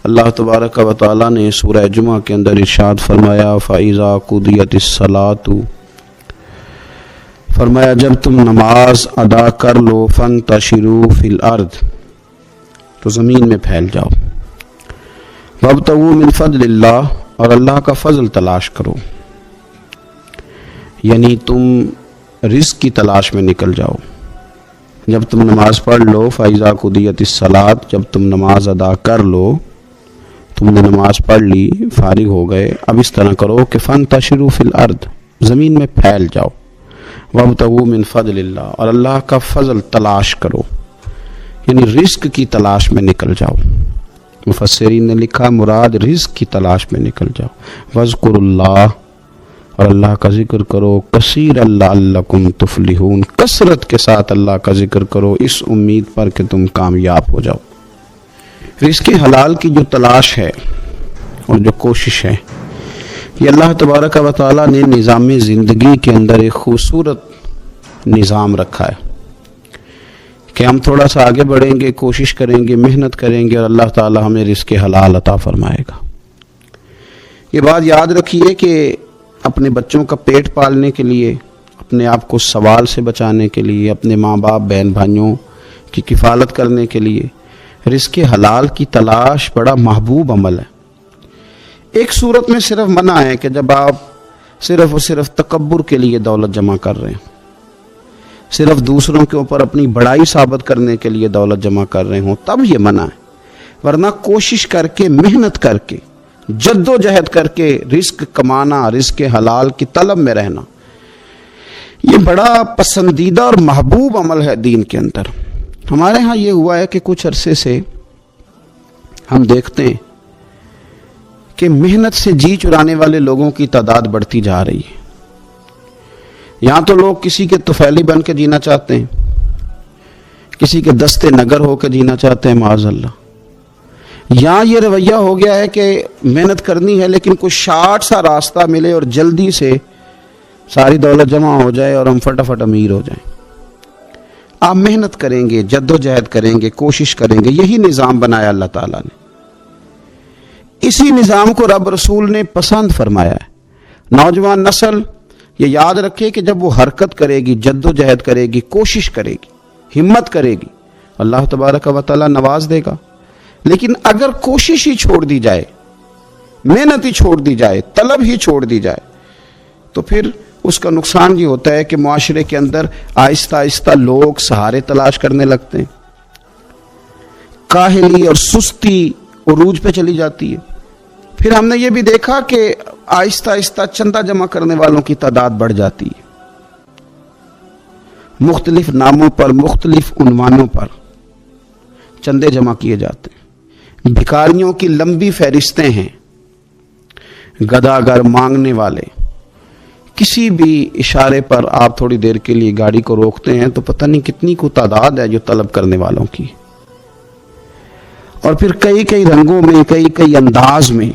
اللہ تبارک و تعالیٰ نے سورہ جمعہ کے اندر ارشاد فرمایا فَإِذَا قُضِيَتِ الصَّلَاةُ، فرمایا جب تم نماز ادا کر لو فَانْتَشِرُوا فِي الْأَرْضِ، تو زمین میں پھیل جاؤ، وَابْتَغُوا مِنْ فَضْلِ اللَّهِ، اور اللہ کا فضل تلاش کرو، یعنی تم رزق کی تلاش میں نکل جاؤ۔ جب تم نماز پڑھ لو فَإِذَا قُضِيَتِ الصَّلَاةُ، جب تم نماز ادا کر لو، تم نے نماز پڑھ لی، فارغ ہو گئے، اب اس طرح کرو کہ فَانْتَشِرُوا فِي الْأَرْضِ، زمین میں پھیل جاؤ، وَابْتَغُوا مِنْ فَضْلِ اللَّهِ، اور اللہ کا فضل تلاش کرو، یعنی رزق کی تلاش میں نکل جاؤ۔ مفسرین نے لکھا مراد رزق کی تلاش میں نکل جاؤ۔ وَاذْكُرُوا اللَّهَ، اور اللہ کا ذکر کرو، کثیرا لعلکم تفلحون، کثرت کے ساتھ اللہ کا ذکر کرو اس امید پر کہ تم کامیاب ہو جاؤ۔ رزق حلال کی جو تلاش ہے اور جو کوشش ہے، یہ اللہ تبارک و تعالیٰ نے نظام زندگی کے اندر ایک خوبصورت نظام رکھا ہے کہ ہم تھوڑا سا آگے بڑھیں گے، کوشش کریں گے، محنت کریں گے، اور اللہ تعالیٰ ہمیں رزق حلال عطا فرمائے گا۔ یہ بات یاد رکھیے کہ اپنے بچوں کا پیٹ پالنے کے لیے، اپنے آپ کو سوال سے بچانے کے لیے، اپنے ماں باپ بہن بھائیوں کی کفالت کرنے کے لیے رزق حلال کی تلاش بڑا محبوب عمل ہے۔ ایک صورت میں صرف منع ہے کہ جب آپ صرف اور صرف تکبر کے لیے دولت جمع کر رہے ہیں، صرف دوسروں کے اوپر اپنی بڑائی ثابت کرنے کے لیے دولت جمع کر رہے ہوں، تب یہ منع ہے، ورنہ کوشش کر کے، محنت کر کے، جد و جہد کر کے رزق کمانا، رزق حلال کی طلب میں رہنا، یہ بڑا پسندیدہ اور محبوب عمل ہے دین کے اندر۔ ہمارے ہاں یہ ہوا ہے کہ کچھ عرصے سے ہم دیکھتے ہیں کہ محنت سے جی چرانے والے لوگوں کی تعداد بڑھتی جا رہی ہے۔ یہاں تو لوگ کسی کے طفیلی بن کے جینا چاہتے ہیں، کسی کے دستے نگر ہو کے جینا چاہتے ہیں، معاذ اللہ۔ یہاں یہ رویہ ہو گیا ہے کہ محنت کرنی ہے لیکن کوئی شارٹ سا راستہ ملے اور جلدی سے ساری دولت جمع ہو جائے اور ہم فٹافٹ امیر ہو جائیں۔ آپ محنت کریں گے، جد و جہد کریں گے، کوشش کریں گے، یہی نظام بنایا اللہ تعالیٰ نے۔ اسی نظام کو رب رسول نے پسند فرمایا ہے۔ نوجوان نسل یہ یاد رکھے کہ جب وہ حرکت کرے گی، جد و جہد کرے گی، کوشش کرے گی، ہمت کرے گی، اللہ تبارک و تعالیٰ نواز دے گا۔ لیکن اگر کوشش ہی چھوڑ دی جائے، محنت ہی چھوڑ دی جائے، طلب ہی چھوڑ دی جائے، تو پھر اس کا نقصان یہ ہوتا ہے کہ معاشرے کے اندر آہستہ آہستہ لوگ سہارے تلاش کرنے لگتے ہیں، کاہلی اور سستی عروج پہ چلی جاتی ہے۔ پھر ہم نے یہ بھی دیکھا کہ آہستہ آہستہ چندہ جمع کرنے والوں کی تعداد بڑھ جاتی ہے، مختلف ناموں پر، مختلف عنوانوں پر چندے جمع کیے جاتے ہیں۔ بھکاریوں کی لمبی فہرستیں ہیں، گداگر مانگنے والے، کسی بھی اشارے پر آپ تھوڑی دیر کے لیے گاڑی کو روکتے ہیں تو پتہ نہیں کتنی کو تعداد ہے جو طلب کرنے والوں کی، اور پھر کئی کئی رنگوں میں، کئی کئی انداز میں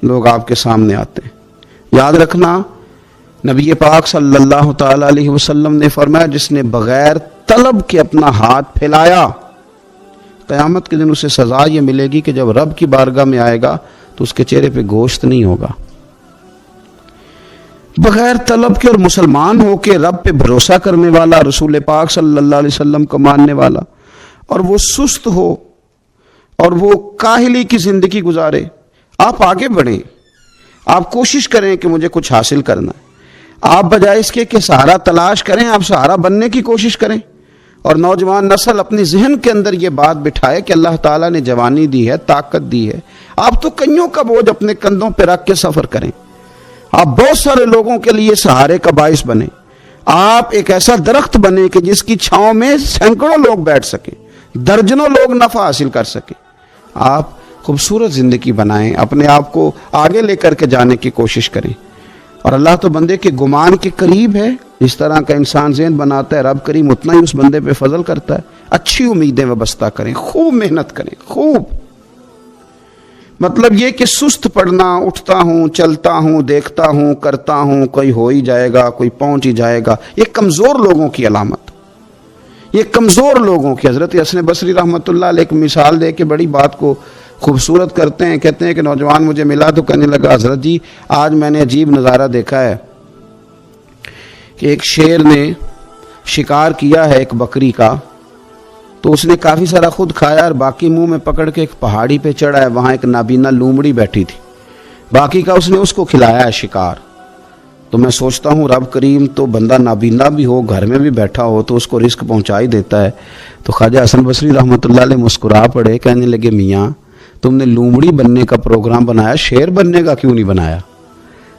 لوگ آپ کے سامنے آتے ہیں۔ یاد رکھنا نبی پاک صلی اللہ تعالی علیہ وسلم نے فرمایا جس نے بغیر طلب کے اپنا ہاتھ پھیلایا، قیامت کے دن اسے سزا یہ ملے گی کہ جب رب کی بارگاہ میں آئے گا تو اس کے چہرے پہ گوشت نہیں ہوگا۔ بغیر طلب کے اور مسلمان ہو کے رب پہ بھروسہ کرنے والا، رسول پاک صلی اللہ علیہ وسلم کو ماننے والا، اور وہ سست ہو اور وہ کاہلی کی زندگی گزارے، آپ آگے بڑھیں، آپ کوشش کریں کہ مجھے کچھ حاصل کرنا ہے، آپ بجائے اس کے کہ سہارا تلاش کریں، آپ سہارا بننے کی کوشش کریں۔ اور نوجوان نسل اپنے ذہن کے اندر یہ بات بٹھائے کہ اللہ تعالیٰ نے جوانی دی ہے، طاقت دی ہے، آپ تو کئیوں کا بوجھ اپنے کندھوں پہ رکھ کے سفر کریں، آپ بہت سارے لوگوں کے لیے سہارے کا باعث بنیں، آپ ایک ایسا درخت بنیں کہ جس کی چھاؤں میں سینکڑوں لوگ بیٹھ سکیں، درجنوں لوگ نفع حاصل کر سکیں۔ آپ خوبصورت زندگی بنائیں، اپنے آپ کو آگے لے کر کے جانے کی کوشش کریں، اور اللہ تو بندے کے گمان کے قریب ہے۔ اس طرح کا انسان ذہن بناتا ہے، رب کریم اتنا ہی اس بندے پہ فضل کرتا ہے۔ اچھی امیدیں وابستہ کریں، خوب محنت کریں، خوب، مطلب یہ کہ سست پڑنا، اٹھتا ہوں، چلتا ہوں، دیکھتا ہوں، کرتا ہوں، کوئی ہو ہی جائے گا، کوئی پہنچ ہی جائے گا، یہ کمزور لوگوں کی علامت، یہ کمزور لوگوں کی۔ حضرت حسن بصری رحمۃ اللہ علیہ ایک مثال دے کے بڑی بات کو خوبصورت کرتے ہیں. کہتے ہیں کہ نوجوان مجھے ملا تو کہنے لگا حضرت جی آج میں نے عجیب نظارہ دیکھا ہے کہ ایک شیر نے شکار کیا ہے ایک بکری کا، تو اس نے کافی سارا خود کھایا اور باقی منہ میں پکڑ کے ایک پہاڑی پہ چڑھا ہے، وہاں ایک نابینا لومڑی بیٹھی تھی، باقی کا اس نے اس کو کھلایا ہے شکار. تو میں سوچتا ہوں رب کریم تو بندہ نابینا بھی ہو، گھر میں بھی بیٹھا ہو تو اس کو رزق پہنچا ہی دیتا ہے. تو خواجہ حسن بصری رحمۃ اللہ علیہ مسکرا پڑے، کہنے لگے میاں تم نے لومڑی بننے کا پروگرام بنایا، شیر بننے کا کیوں نہیں بنایا؟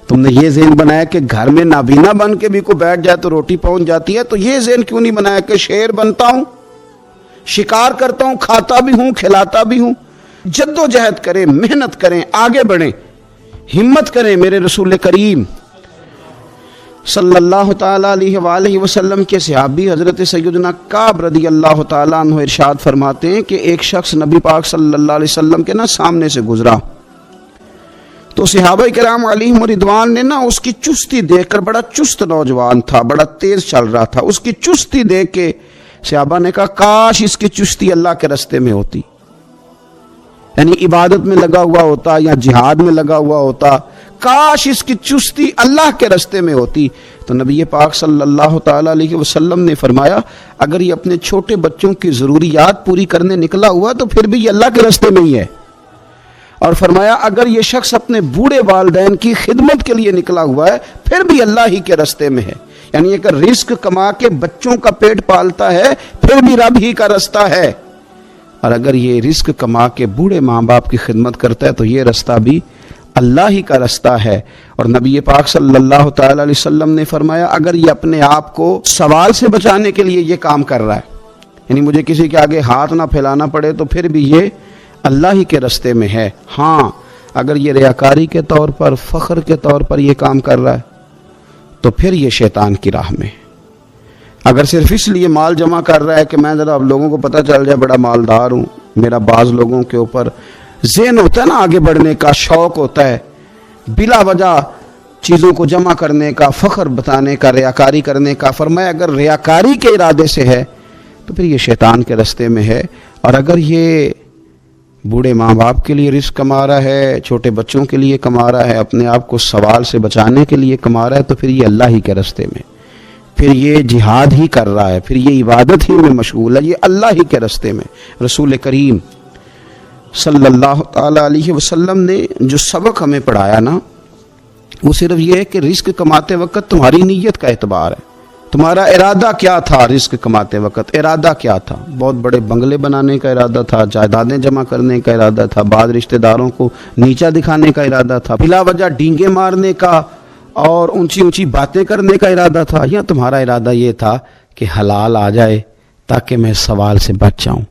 تم نے یہ ذہن بنایا کہ گھر میں نابینا بن کے بھی کوئی بیٹھ جائے تو روٹی پہنچ جاتی ہے، تو یہ ذہن کیوں نہیں بنایا کہ شیر بنتا ہوں، شکار کرتا ہوں، کھاتا بھی ہوں، کھلاتا بھی ہوں. جد و جہد کریں، محنت کریں، آگے بڑھیں، ہمت کریں. میرے رسول کریم صلی اللہ تعالیٰ علیہ وآلہ وسلم کے صحابی حضرت سیدنا کعب رضی اللہ تعالیٰ عنہ ارشاد فرماتے ہیں کہ ایک شخص نبی پاک صلی اللہ علیہ وسلم کے سامنے سے گزرا، تو صحابہ کرام علیہم رضوان نے اس کی چستی دیکھ کر، بڑا چست نوجوان تھا، بڑا تیز چل رہا تھا، اس کی چستی دیکھ کے صحابہ نے کہا کاش اس کی چستی اللہ کے راستے میں ہوتی، یعنی عبادت میں لگا ہوا ہوتا یا جہاد میں لگا ہوا ہوتا، کاش اس کی چستی اللہ کے راستے میں ہوتی. تو نبی پاک صلی اللہ تعالیٰ علیہ وسلم نے فرمایا اگر یہ اپنے چھوٹے بچوں کی ضروریات پوری کرنے نکلا ہوا تو پھر بھی یہ اللہ کے راستے میں ہی ہے. اور فرمایا اگر یہ شخص اپنے بوڑھے والدین کی خدمت کے لیے نکلا ہوا ہے پھر بھی اللہ ہی کے راستے میں ہے. یعنی اگر رزق کما کے بچوں کا پیٹ پالتا ہے پھر بھی رب ہی کا راستہ ہے، اور اگر یہ رزق کما کے بوڑھے ماں باپ کی خدمت کرتا ہے تو یہ راستہ بھی اللہ ہی کا راستہ ہے. اور نبی پاک صلی اللہ تعالی علیہ وسلم نے فرمایا اگر یہ اپنے آپ کو سوال سے بچانے کے لیے یہ کام کر رہا ہے، یعنی مجھے کسی کے آگے ہاتھ نہ پھیلانا پڑے، تو پھر بھی یہ اللہ ہی کے راستے میں ہے. ہاں اگر یہ ریاکاری کے طور پر، فخر کے طور پر یہ کام کر رہا ہے تو پھر یہ شیطان کی راہ میں. اگر صرف اس لیے مال جمع کر رہا ہے کہ میں ذرا اب لوگوں کو پتہ چل جائے بڑا مالدار ہوں، میرا بعض لوگوں کے اوپر ذہن ہوتا ہے نا آگے بڑھنے کا، شوق ہوتا ہے بلا وجہ چیزوں کو جمع کرنے کا، فخر بتانے کا، ریاکاری کرنے کا. فرمایا اگر ریاکاری کے ارادے سے ہے تو پھر یہ شیطان کے راستے میں ہے. اور اگر یہ بوڑھے ماں باپ کے لیے رزق کما رہا ہے، چھوٹے بچوں کے لیے کما رہا ہے، اپنے آپ کو سوال سے بچانے کے لیے کما رہا ہے، تو پھر یہ اللہ ہی کے راستے میں، پھر یہ جہاد ہی کر رہا ہے، پھر یہ عبادت ہی میں مشغول ہے، یہ اللہ ہی کے راستے میں. رسول کریم صلی اللہ تعالیٰ علیہ وسلم نے جو سبق ہمیں پڑھایا وہ صرف یہ ہے کہ رزق کماتے وقت تمہاری نیت کا اعتبار ہے. تمہارا ارادہ کیا تھا رزق کماتے وقت؟ ارادہ کیا تھا؟ بہت بڑے بنگلے بنانے کا ارادہ تھا، جائیدادیں جمع کرنے کا ارادہ تھا، بعض رشتہ داروں کو نیچا دکھانے کا ارادہ تھا، بلا وجہ ڈینگے مارنے کا اور اونچی اونچی باتیں کرنے کا ارادہ تھا، یا تمہارا ارادہ یہ تھا کہ حلال آ جائے تاکہ میں سوال سے بچ جاؤں،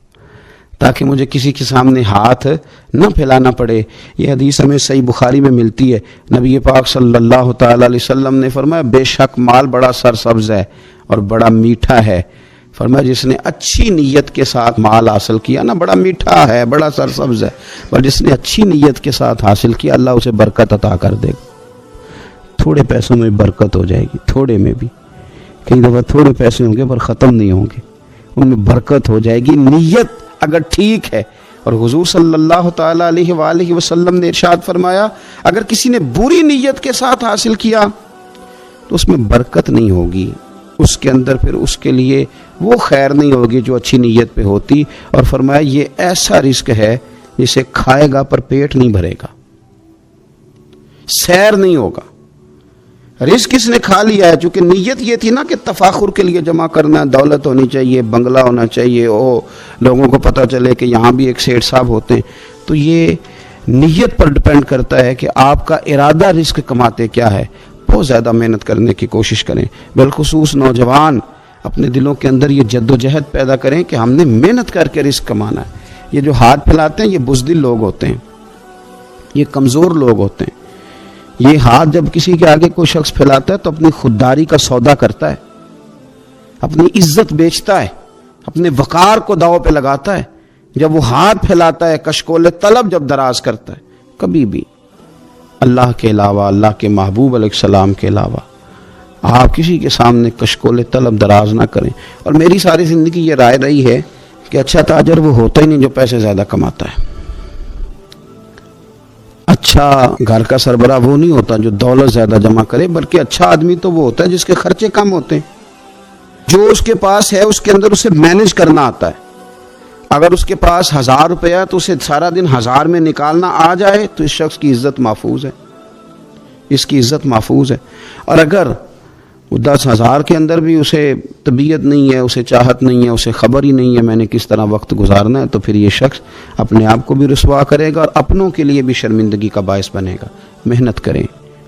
تاکہ مجھے کسی کے سامنے ہاتھ نہ پھیلانا پڑے؟ یہ حدیث ہمیں صحیح بخاری میں ملتی ہے. نبی پاک صلی اللہ تعالیٰ علیہ وسلم نے فرمایا بے شک مال بڑا سرسبز ہے اور بڑا میٹھا ہے. فرمایا جس نے اچھی نیت کے ساتھ مال حاصل کیا بڑا میٹھا ہے، بڑا سرسبز ہے، اور جس نے اچھی نیت کے ساتھ حاصل کیا اللہ اسے برکت عطا کر دے گا. تھوڑے پیسوں میں برکت ہو جائے گی، تھوڑے میں بھی، کئی دفعہ تھوڑے پیسے ہوں گے پر ختم نہیں ہوں گے، ان میں برکت ہو جائے گی نیت اگر ٹھیک ہے. اور حضور صلی اللہ تعالیٰ علیہ وآلہ وسلم نے ارشاد فرمایا اگر کسی نے بری نیت کے ساتھ حاصل کیا تو اس میں برکت نہیں ہوگی، اس کے اندر پھر اس کے لیے وہ خیر نہیں ہوگی جو اچھی نیت پہ ہوتی. اور فرمایا یہ ایسا رزق ہے جسے کھائے گا پر پیٹ نہیں بھرے گا، سیر نہیں ہوگا. رزق کس نے کھا لیا ہے؟ چونکہ نیت یہ تھی کہ تفاخر کے لیے جمع کرنا، دولت ہونی چاہیے، بنگلہ ہونا چاہیے، لوگوں کو پتہ چلے کہ یہاں بھی ایک سیٹ صاحب ہوتے ہیں. تو یہ نیت پر ڈپینڈ کرتا ہے کہ آپ کا ارادہ رزق کماتے کیا ہے. بہت زیادہ محنت کرنے کی کوشش کریں، بالخصوص نوجوان اپنے دلوں کے اندر یہ جد و جہد پیدا کریں کہ ہم نے محنت کر کے رزق کمانا ہے. یہ جو ہاتھ پھیلاتے ہیں یہ بزدل لوگ ہوتے ہیں، یہ کمزور لوگ ہوتے ہیں. یہ ہاتھ جب کسی کے آگے کوئی شخص پھیلاتا ہے تو اپنی خودداری کا سودا کرتا ہے، اپنی عزت بیچتا ہے، اپنے وقار کو داؤ پہ لگاتا ہے. جب وہ ہاتھ پھیلاتا ہے کشکول طلب جب دراز کرتا ہے، کبھی بھی اللہ کے علاوہ، اللہ کے محبوب علیہ السلام کے علاوہ آپ کسی کے سامنے کشکول طلب دراز نہ کریں. اور میری ساری زندگی یہ رائے رہی ہے کہ اچھا تاجر وہ ہوتا ہی نہیں جو پیسے زیادہ کماتا ہے. اچھا گھر کا سربراہ وہ نہیں ہوتا جو دولت زیادہ جمع کرے، بلکہ اچھا آدمی تو وہ ہوتا ہے جس کے خرچے کم ہوتے ہیں، جو اس کے پاس ہے اس کے اندر اسے مینج کرنا آتا ہے۔ اگر اس کے پاس 1000 روپیہ تو اسے سارا دن 1000 میں نکالنا آ جائے تو اس شخص کی عزت محفوظ ہے، اس کی عزت محفوظ ہے۔ اور اگر وہ 10,000 کے اندر بھی اسے طبیعت نہیں ہے، اسے چاہت نہیں ہے، اسے خبر ہی نہیں ہے میں نے کس طرح وقت گزارنا ہے، تو پھر یہ شخص اپنے آپ کو بھی رسوا کرے گا اور اپنوں کے لیے بھی شرمندگی کا باعث بنے گا۔ محنت کریں۔